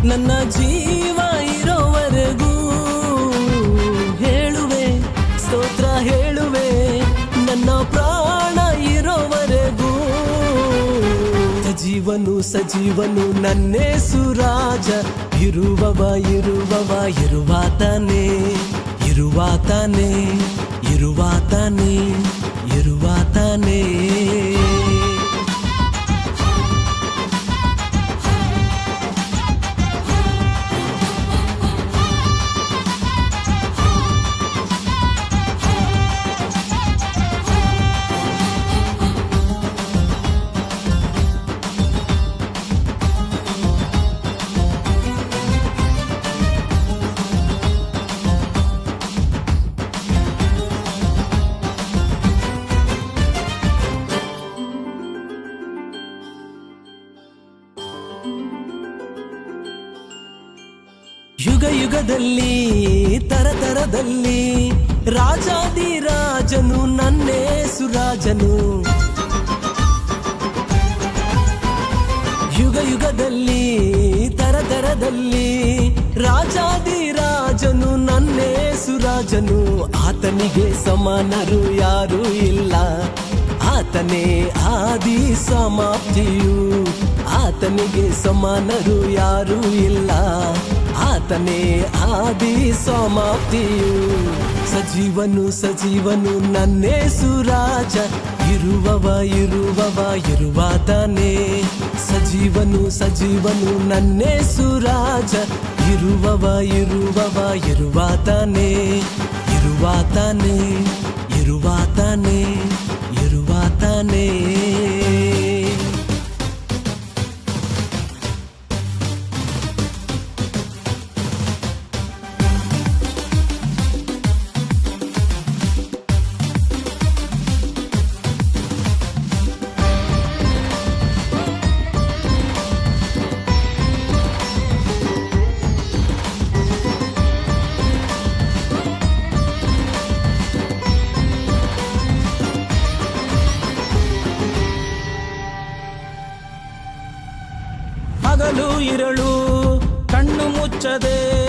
ನನ್ನ ಜೀವ ಇರೋವರೆಗೂ ಹೇಳುವೆ ಸ್ತೋತ್ರ ಹೇಳುವೆ ನನ್ನ ಪ್ರಾಣ ಇರೋವರೆಗೂ ಸಜೀವನು ನನ್ನೇಸು ರಾಜ ಇರುವವ ಇರುವಾತನೇ ಯುಗದಲ್ಲಿ ತರತರದಲ್ಲಿ ರಾಜಾದಿರಾಜನು ನನ್ನೇಸು ರಾಜನು ಯುಗದಲ್ಲಿ ತರತರದಲ್ಲಿ ರಾಜಾದಿರಾಜನು ನನ್ನೇಸು ರಾಜನು ಆತನಿಗೆ ಸಮಾನರು ಯಾರೂ ಇಲ್ಲ ಆತನೇ ಆದಿ ಸಮಾಪ್ತಿಯು ಆತನಿಗೆ ಸಮಾನರು ಯಾರೂ ಇಲ್ಲ ಆತನೇ ಆದಿ ಸಮಾಪ್ತಿಯು ಸಜೀವನು ನನ್ನೇಸು ರಾಜ ಇರುವವ ಇರುವಾತನೇ ಸಜೀವನು ನನ್ನೇಸು ರಾಜ ಇರುವವ ಇರುವಾತನೇ ಹಗಲು ಇರಳು ಕಣ್ಣು ಮುಚ್ಚದೆ